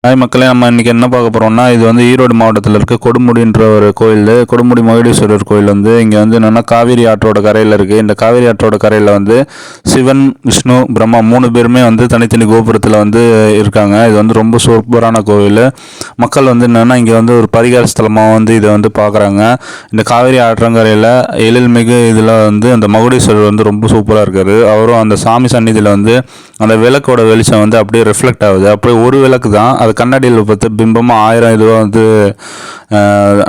Hi மக்களே, நம்ம இன்றைக்கி என்ன பார்க்க போகிறோம்னா, இது வந்து ஈரோடு மாவட்டத்தில் இருக்க கொடுமுடின்ற ஒரு கோயில். கொடுமுடி மகுடீஸ்வரர் கோயில் வந்து இங்கே வந்து என்னென்னா காவேரி ஆற்றோட கரையில் இருக்குது. இந்த காவேரி ஆற்றோட கரையில் வந்து சிவன், விஷ்ணு, பிரம்மா 3 பேருமே வந்து தனித்தனி கோபுரத்தில் வந்து இருக்காங்க. இது வந்து ரொம்ப சூப்பரான கோவில். மக்கள் வந்து என்னென்னா இங்கே வந்து ஒரு பரிகார ஸ்தலமாக வந்து இதை வந்து பார்க்குறாங்க. இந்த காவேரி ஆற்றங்கரையில் எழில்மிகு இதில் வந்து அந்த மகுடீஸ்வரர் வந்து ரொம்ப சூப்பராக இருக்கார். அவரும் அந்த சாமி சந்நிதியில் வந்து அந்த விளக்கோட வெளிச்சம் வந்து அப்படியே ரிஃப்ளெக்ட் ஆகுது. அப்படியே ஒரு விளக்கு தான், அது கண்ணாடியில் பார்த்து பிம்பமாக 1000 இதுவாக வந்து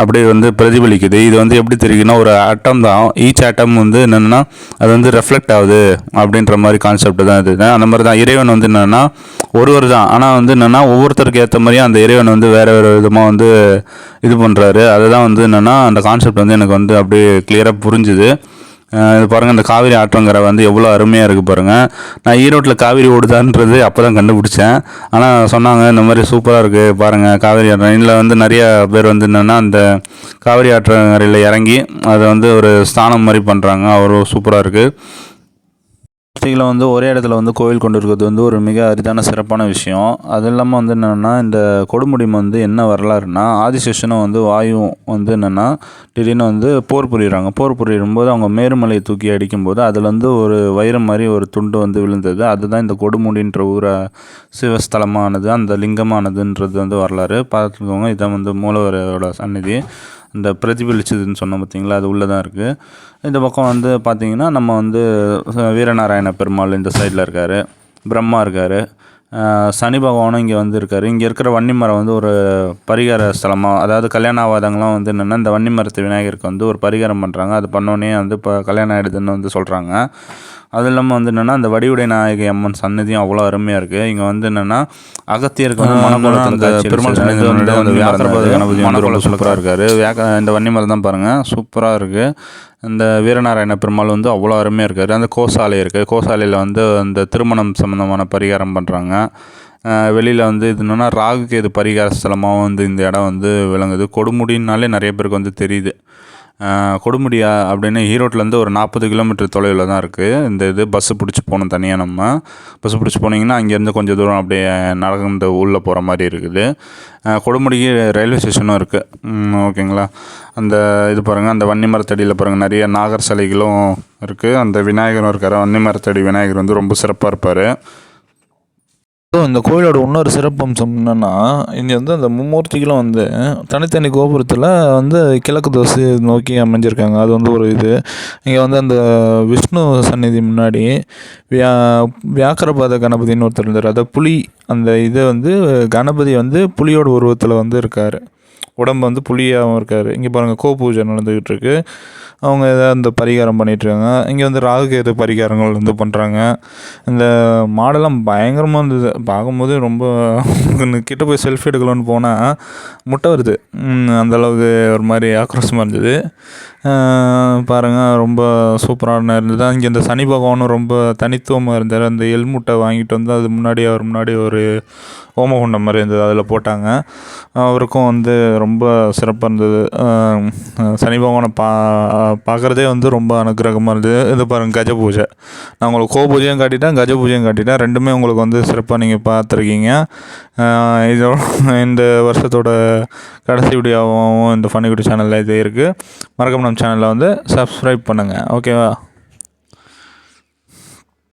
அப்படியே வந்து பிரதிபலிக்குது. இது வந்து எப்படி தெரியுதுன்னா, ஒரு ஆட்டம் தான். ஈச் ஆட்டம் வந்து என்னென்னா அது வந்து ரெஃப்ளெக்ட் ஆகுது அப்படின்ற மாதிரி கான்செப்ட் தான் இது. அந்த மாதிரி தான் இறைவன் வந்து என்னென்னா ஒருவர் தான், ஆனால் வந்து என்னென்னா ஒவ்வொருத்தருக்கு ஏற்ற மாதிரியே அந்த இறைவன் வந்து வேறு வேறு விதமாக வந்து இது பண்ணுறாரு. அதுதான் வந்து என்னென்னா அந்த கான்செப்ட் வந்து எனக்கு வந்து அப்படியே கிளியராக புரிஞ்சுது. இது பாருங்கள், இந்த காவேரி ஆற்றங்கரை வந்து எவ்வளோ அருமையாக இருக்குது பாருங்கள். நான் ஈரோட்டில் காவேரி ஓடுதான்றது அப்போ தான் கண்டுபிடிச்சேன். ஆனால் சொன்னாங்க இந்த மாதிரி சூப்பராக இருக்குது பாருங்கள் காவேரி ஆற்றம். இதில் வந்து நிறைய பேர் வந்து என்னென்னா அந்த காவேரி ஆற்றங்கரையில் இறங்கி அதை வந்து ஒரு ஸ்தானம் மாதிரி பண்ணுறாங்க. அவ்வளோ சூப்பராக இருக்குது. மூர்த்திகளை வந்து ஒரே இடத்துல வந்து கோவில் கொண்டு இருக்கிறது வந்து ஒரு மிக அரிதான சிறப்பான விஷயம். அது இல்லாமல் வந்து என்னென்னா, இந்த கொடுமுடியும் வந்து என்ன வரலாறுனா, ஆதிசேஷனும் வந்து வாயும் வந்து என்னென்னா திடீர்னு வந்து போர் புரியுறாங்க. போர் புரியும்போது அவங்க மேருமலையை தூக்கி அடிக்கும்போது அதில் வந்து ஒரு வைரம் மாதிரி ஒரு துண்டு வந்து விழுந்தது. அதுதான் இந்த கொடுமுடின்ற ஊரை சிவஸ்தலமானது, அந்த லிங்கமானதுன்றது வந்து வரலாறு பார்த்துக்கோங்க. இதான் வந்து மூலவரோட சந்நிதி. இந்த பிரதிபலிச்சதுன்னு சொன்னோம் பார்த்தீங்களா, அது உள்ளே தான் இருக்குது. இந்த பக்கம் வந்து பார்த்திங்கன்னா நம்ம வந்து வீரநாராயண பெருமாள் இந்த சைடில் இருக்கார், பிரம்மா இருக்கார், சனி பகவானும் இங்கே வந்து இருக்கார். இங்கே இருக்கிற வன்னிமரம் வந்து ஒரு பரிகார ஸ்தலமாக, அதாவது கல்யாண ஆகாதவங்களாம் வந்து என்னென்னா இந்த வன்னிமரத்து விநாயகருக்கு வந்து ஒரு பரிகாரம் பண்ணுறாங்க. அது பண்ணோன்னே வந்து இப்போ கல்யாணம் ஆகிடுதுன்னு வந்து சொல்கிறாங்க. அது இல்லாமல் வந்து என்னென்னா இந்த வடிவுடை நாயகி அம்மன் சன்னதியும் அவ்வளோ அருமையாக இருக்குது. இங்கே வந்து என்னென்னா அகத்தியருக்கு வந்து மனக்கோலத்தில் பெருமாள் சன்னதி வந்து அந்த வியாக்கிரபாத கணபதி மனக்கோல சூப்பராக இருக்கார். இந்த வன்னிமரம் தான் பாருங்கள் சூப்பராக இருக்குது. இந்த வீரநாராயண பெருமாள் வந்து அவ்வளோ அருமையாக இருக்கார். அந்த கோசாலை இருக்குது. கோசாலையில் வந்து அந்த திருமணம் சம்மந்தமான பரிகாரம் பண்ணுறாங்க. வெளியில் வந்து இது என்னென்னா ராகுக்கு இது பரிகார ஸ்தலமாக வந்து இந்த இடம் வந்து விளங்குது. கொடுமுடினாலே நிறைய பேருக்கு வந்து தெரியுது. கொடுமுடியா அப்படின்னு ஈரோட்டிலேருந்து ஒரு 40 கிலோமீட்டர் தொலைவில் தான் இருக்குது. இந்த இது பஸ்ஸு பிடிச்சி போகணும். தனியாக நம்ம பஸ்ஸு பிடிச்சி போனீங்கன்னா அங்கேருந்து கொஞ்சம் தூரம் அப்படியே நடந்து உள்ளே போகிற மாதிரி இருக்குது. கொடுமுடிக்கு ரயில்வே ஸ்டேஷனும் இருக்குது. ஓகேங்களா. அந்த இது பாருங்கள், அந்த வன்னிமரத்தடியில் பாருங்கள் நிறைய நாகர் சிலைகளும் இருக்குது. அந்த விநாயகரும் இருக்கார். வன்னிமரத்தடி விநாயகர் வந்து ரொம்ப சிறப்பாக இருப்பார். இந்த கோயிலோட இன்னொரு சிறப்பம்சம் என்னென்னா, இங்கே வந்து அந்த மும்மூர்த்திகளும் வந்து தனித்தனி கோபுரத்தில் வந்து கிழக்கு தோசை நோக்கி அமைஞ்சிருக்காங்க. அது வந்து ஒரு இது. இங்கே வந்து அந்த விஷ்ணு சந்நிதி முன்னாடி வியாக்கிரபாத கணபதினு ஒருத்தர் இருந்தார். அதை புலி அந்த இதை வந்து கணபதி வந்து புலியோட உருவத்தில் வந்து இருக்கார். உடம்பு வந்து புலியாகவும் இருக்கார். இங்கே பாருங்கள் கோ பூஜை நடந்துக்கிட்டு இருக்குது. அவங்க எதாவது இந்த பரிகாரம் பண்ணிகிட்ருக்காங்க. இங்கே வந்து ராகுகேது பரிகாரங்கள் வந்து பண்ணுறாங்க. இந்த மாடெல்லாம் பயங்கரமாக இருந்தது பார்க்கும்போது. ரொம்ப கிட்ட போய் செல்ஃபி எடுக்கலான்னு போனால் முட்டை வருது. அந்தளவுக்கு ஒரு மாதிரி ஆக்ரோஷமாக இருந்தது. பாருங்கள் ரொம்ப சூப்பரான இருந்தது. இங்கே இந்த சனி பகவானும் ரொம்ப தனித்துவமாக இருந்தார். அந்த எள் முட்டை வாங்கிட்டு வந்து அது அவர் முன்னாடி ஒரு ஓமகுண்டம் மாதிரி இருந்தது, அதில் போட்டாங்க. அவருக்கும் வந்து ரொம்ப சிறப்பாக இருந்தது. சனி பகவானை பார்க்குறதே வந்து ரொம்ப அனுகிரகமாக இருந்தது. இது பாருங்கள் கஜ பூஜை. நான் உங்களுக்கு கோ பூஜையும் காட்டிட்டேன், கஜ பூஜையும் காட்டிட்டேன். ரெண்டுமே உங்களுக்கு வந்து சிறப்பாக நீங்கள் பார்த்துருக்கீங்க. இதோட இந்த வருஷத்தோட கடைசி வீடியோவும் இந்த ஃபன்னி குட்டி சேனலில் இது இருக்குது. மறக்காம நம்ம சேனலில் வந்து சப்ஸ்கிரைப் பண்ணுங்கள். ஓகேவா.